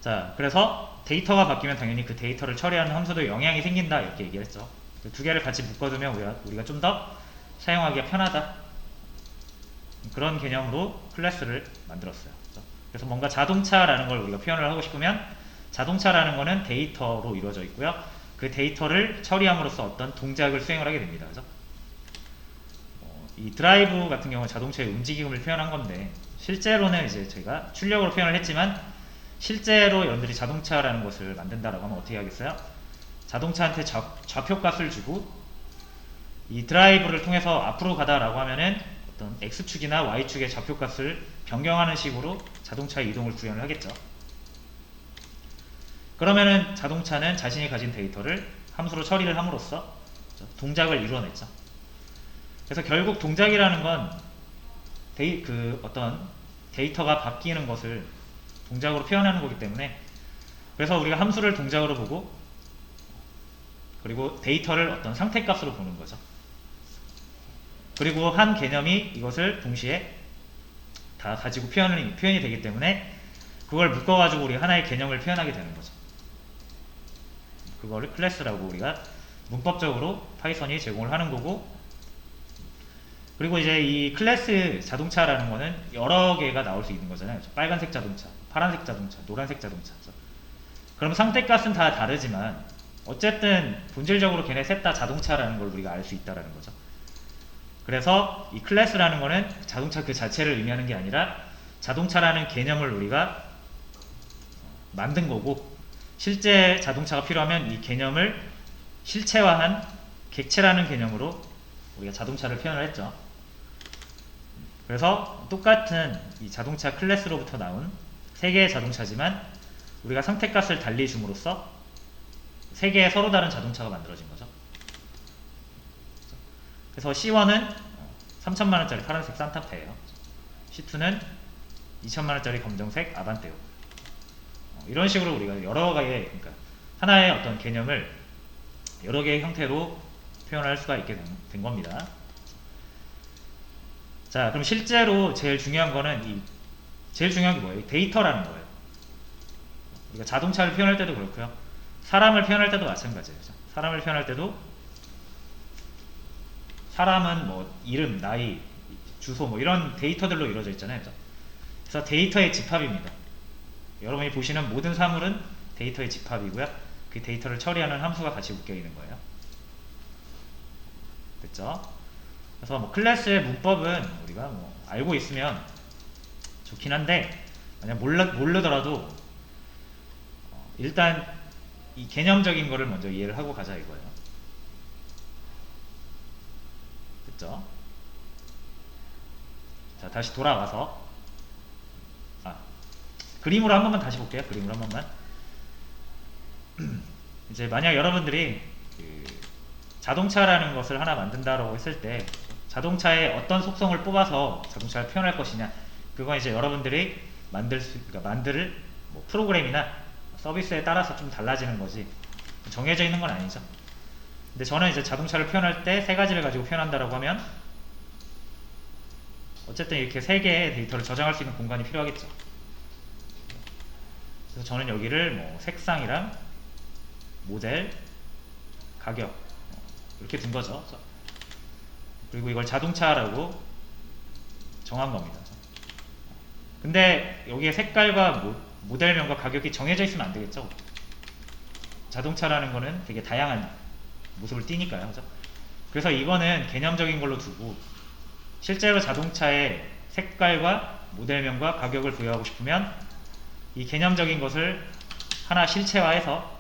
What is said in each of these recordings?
자, 그래서 데이터가 바뀌면 당연히 그 데이터를 처리하는 함수도 영향이 생긴다 이렇게 얘기를 했죠. 두 개를 같이 묶어두면 우리가 좀 더 사용하기가 편하다, 그런 개념으로 클래스를 만들었어요. 그래서 뭔가 자동차라는 걸 우리가 표현을 하고 싶으면 자동차라는 거는 데이터로 이루어져 있고요. 그 데이터를 처리함으로써 어떤 동작을 수행을 하게 됩니다. 그죠? 이 드라이브 같은 경우는 자동차의 움직임을 표현한 건데, 실제로는 이제 제가 출력으로 표현을 했지만 실제로 여러분들이 자동차라는 것을 만든다라고 하면 어떻게 하겠어요? 자동차한테 좌표값을 주고 이 드라이브를 통해서 앞으로 가다라고 하면은 어떤 X축이나 Y축의 좌표값을 변경하는 식으로 자동차의 이동을 구현을 하겠죠. 그러면은 자동차는 자신이 가진 데이터를 함수로 처리를 함으로써 동작을 이루어냈죠. 그래서 결국 동작이라는 건 어떤 데이터가 바뀌는 것을 동작으로 표현하는 거기 때문에, 그래서 우리가 함수를 동작으로 보고 그리고 데이터를 어떤 상태값으로 보는 거죠. 그리고 한 개념이 이것을 동시에 다 가지고 표현이 되기 때문에 그걸 묶어가지고 우리 하나의 개념을 표현하게 되는 거죠. 그거를 클래스라고 우리가 문법적으로 파이썬이 제공을 하는 거고, 그리고 이제 이 클래스 자동차라는 거는 여러 개가 나올 수 있는 거잖아요. 빨간색 자동차, 파란색 자동차, 노란색 자동차. 그럼 상태값은 다 다르지만 어쨌든 본질적으로 걔네 셋 다 자동차라는 걸 우리가 알 수 있다라는 거죠. 그래서 이 클래스라는 거는 자동차 그 자체를 의미하는 게 아니라 자동차라는 개념을 우리가 만든 거고, 실제 자동차가 필요하면 이 개념을 실체화한 객체라는 개념으로 우리가 자동차를 표현을 했죠. 그래서 똑같은 이 자동차 클래스로부터 나온 세 개의 자동차지만 우리가 상태값을 달리 줌으로써 세 개의 서로 다른 자동차가 만들어진 거죠. 그래서 C1은 3천만원짜리 파란색 산타페예요. C2는 2천만원짜리 검정색 아반떼요. 이런 식으로 우리가 여러 개의, 그러니까 하나의 어떤 개념을 여러 개의 형태로 표현할 수가 있게 된 겁니다. 자, 그럼 실제로 제일 중요한 거는 제일 중요한 게 뭐예요? 데이터라는 거예요. 우리가 자동차를 표현할 때도 그렇고요. 사람을 표현할 때도 마찬가지예요. 사람을 표현할 때도 사람은 뭐 이름, 나이, 주소 뭐 이런 데이터들로 이루어져 있잖아요. 그래서 데이터의 집합입니다. 여러분이 보시는 모든 사물은 데이터의 집합이고요. 그 데이터를 처리하는 함수가 같이 묶여 있는 거예요. 됐죠? 그래서 뭐 클래스의 문법은 우리가 뭐 알고 있으면 좋긴 한데, 만약 모르더라도 일단 이 개념적인 거를 먼저 이해를 하고 가자 이거예요. 됐죠? 자, 다시 돌아와서 그림으로 한 번만 다시 볼게요. 그림으로 한 번만. 이제 만약 여러분들이 자동차라는 것을 하나 만든다라고 했을 때 자동차의 어떤 속성을 뽑아서 자동차를 표현할 것이냐, 그건 이제 여러분들이 만들 뭐 프로그램이나 서비스에 따라서 좀 달라지는 거지 정해져 있는 건 아니죠. 근데 저는 이제 자동차를 표현할 때 세 가지를 가지고 표현한다라고 하면 어쨌든 이렇게 세 개의 데이터를 저장할 수 있는 공간이 필요하겠죠. 그래서 저는 여기를 뭐 색상이랑 모델, 가격 이렇게 둔 거죠. 그리고 이걸 자동차라고 정한 겁니다. 근데 여기에 색깔과 모델명과 가격이 정해져 있으면 안 되겠죠. 자동차라는 거는 되게 다양한 모습을 띠니까요. 그죠? 그래서 이거는 개념적인 걸로 두고 실제로 자동차의 색깔과 모델명과 가격을 부여하고 싶으면 이 개념적인 것을 하나 실체화해서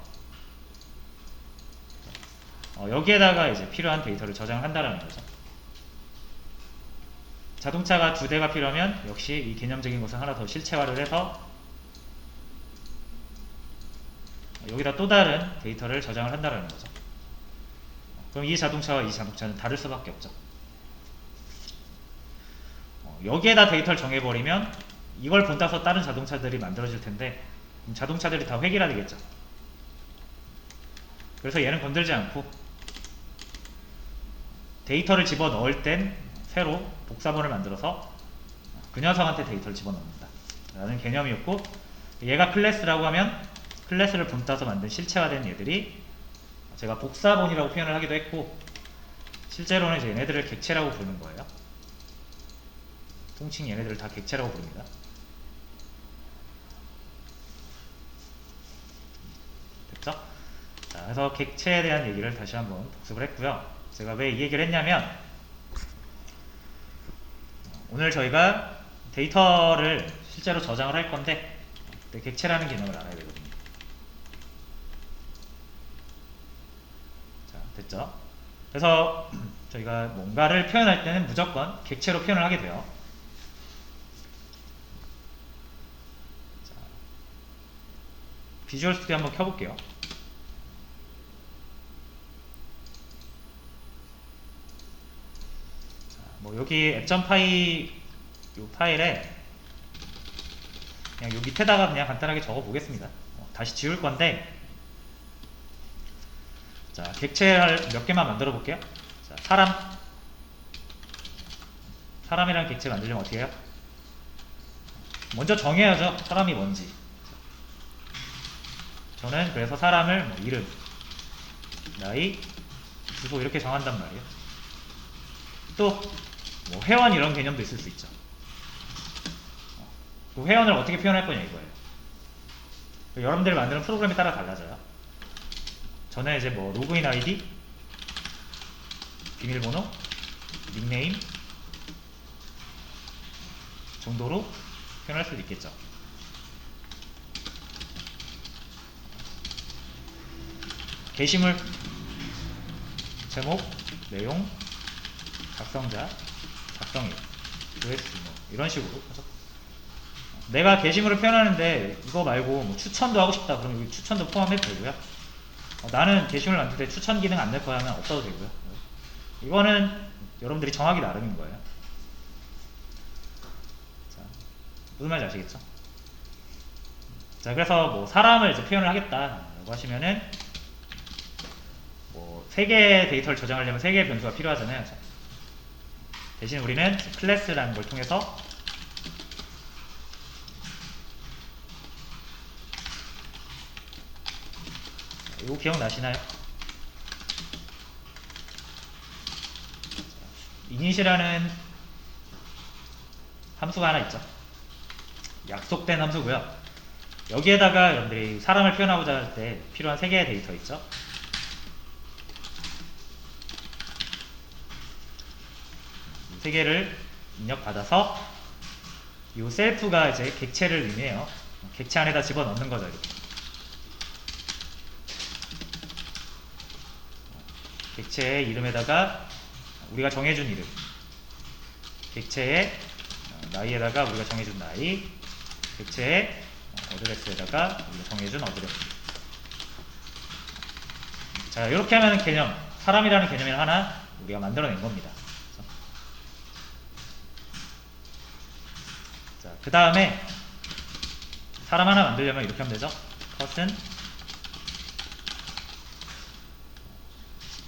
여기에다가 이제 필요한 데이터를 저장한다라는 거죠. 자동차가 2대가 필요하면 역시 이 개념적인 것을 하나 더 실체화를 해서 여기다 또 다른 데이터를 저장을 한다라는 거죠. 그럼 이 자동차와 이 자동차는 다를 수밖에 없죠. 여기에다 데이터를 정해버리면 이걸 본따서 다른 자동차들이 만들어질 텐데 자동차들이 다 획일화 되겠죠. 그래서 얘는 건들지 않고 데이터를 집어넣을 땐 새로 복사본을 만들어서 그 녀석한테 데이터를 집어넣는다 라는 개념이었고, 얘가 클래스라고 하면 클래스를 본따서 만든 실체화된 얘들이 제가 복사본이라고 표현을 하기도 했고 실제로는 이제 얘네들을 객체라고 부르는 거예요. 통칭 얘네들을 다 객체라고 부릅니다. 됐죠? 자, 그래서 객체에 대한 얘기를 다시 한번 복습을 했고요. 제가 왜 이 얘기를 했냐면 오늘 저희가 데이터를 실제로 저장을 할 건데 객체라는 개념을 알아야 되거든요. 자, 됐죠? 그래서 저희가 뭔가를 표현할 때는 무조건 객체로 표현을 하게 돼요. 자, 비주얼 스튜디오 한번 켜볼게요. 자, 뭐 여기 앱.py 이 파일에 그냥 요 밑에다가 그냥 간단하게 적어 보겠습니다. 다시 지울 건데 자, 객체 몇 개만 만들어 볼게요. 자, 사람이랑 객체 만들려면 어떻게 해요? 먼저 정해야죠. 사람이 뭔지. 저는 그래서 사람을 뭐 이름, 나이, 주소 이렇게 정한단 말이에요. 또 뭐 회원 이런 개념도 있을 수 있죠. 그 회원을 어떻게 표현할 거냐 이거예요. 여러분들이 만드는 프로그램에 따라 달라져요. 저는 이제 뭐 로그인 아이디, 비밀번호, 닉네임 정도로 표현할 수도 있겠죠. 게시물, 제목, 내용, 작성자, 작성일, OS 뭐 이런 식으로 내가 게시물을 표현하는데 이거 말고 뭐 추천도 하고 싶다 그러면 여기 추천도 포함해도 되고요. 나는 게시물 만들 때 추천 기능 안 낼 거야 하면 없어도 되고요. 이거는 여러분들이 정하기 나름인 거예요. 자, 무슨 말인지 아시겠죠? 자, 그래서 뭐 사람을 이제 표현을 하겠다라고 하시면은 뭐 3개의 데이터를 저장하려면 3개의 변수가 필요하잖아요. 자, 대신 우리는 클래스라는 걸 통해서 이거 기억나시나요? 이닛이라는 함수가 하나 있죠. 약속된 함수고요. 여기에다가 여러분들이 사람을 표현하고자 할 때 필요한 3개의 데이터 있죠. 이 3개를 입력받아서 이 셀프가 이제 객체를 의미해요. 객체 안에다 집어넣는 거죠. 이렇게. 객체의 이름에다가 우리가 정해준 이름, 객체의 나이에다가 우리가 정해준 나이, 객체의 어드레스에다가 우리가 정해준 어드레스. 자, 이렇게 하면 개념, 사람이라는 개념을 하나 우리가 만들어낸 겁니다. 자, 그 다음에 사람 하나 만들려면 이렇게 하면 되죠. person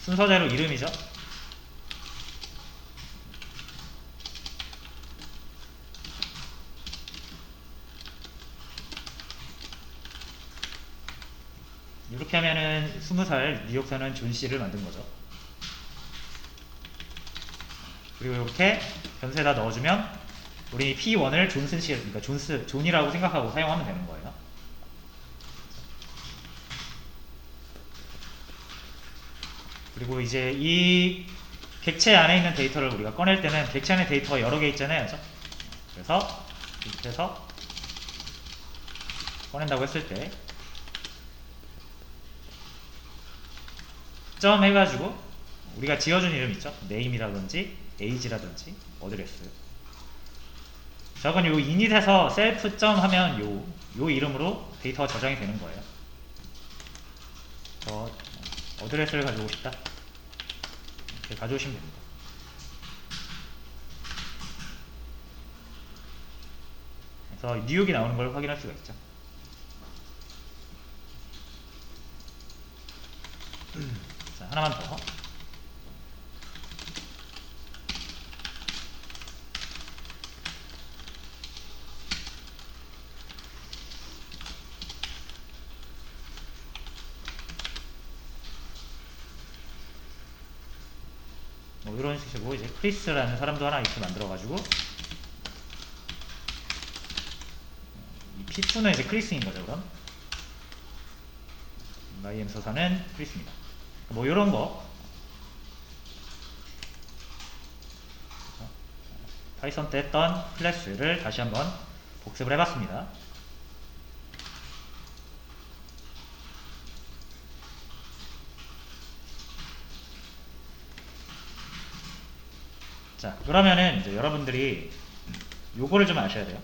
순서대로 이름이죠. 이렇게 하면은 20살 뉴욕 사는 존씨를 만든 거죠. 그리고 이렇게 변수에다 넣어주면 우리 P1을 존슨씨, 그러니까 존이라고 생각하고 사용하면 되는 거예요. 그리고 이제 이 객체 안에 있는 데이터를 우리가 꺼낼 때는 객체 안에 데이터가 여러 개 있잖아요. 그래서 밑에서 꺼낸다고 했을 때 점 해가지고 우리가 지어준 이름 있죠. 네임이라든지 에이지라든지 어드레스. 저건 요 init에서 셀프 점 하면 요 이름으로 데이터가 저장이 되는 거예요. 저 어드레스를 가져오고 싶다. 이렇게 가져오시면 됩니다. 그래서 뉴욕이 나오는 걸 확인할 수가 있죠. 자, 하나만 더. 뭐 이런 식으로 이제 크리스라는 사람도 하나 이렇게 만들어가지고 이 P2는 이제 크리스인 거죠. 그럼 마이엠 서사는 크리스입니다. 뭐 이런 거 파이썬 때 했던 클래스를 다시 한번 복습을 해봤습니다. 자, 그러면은 이제 여러분들이 요거를 좀 아셔야 돼요.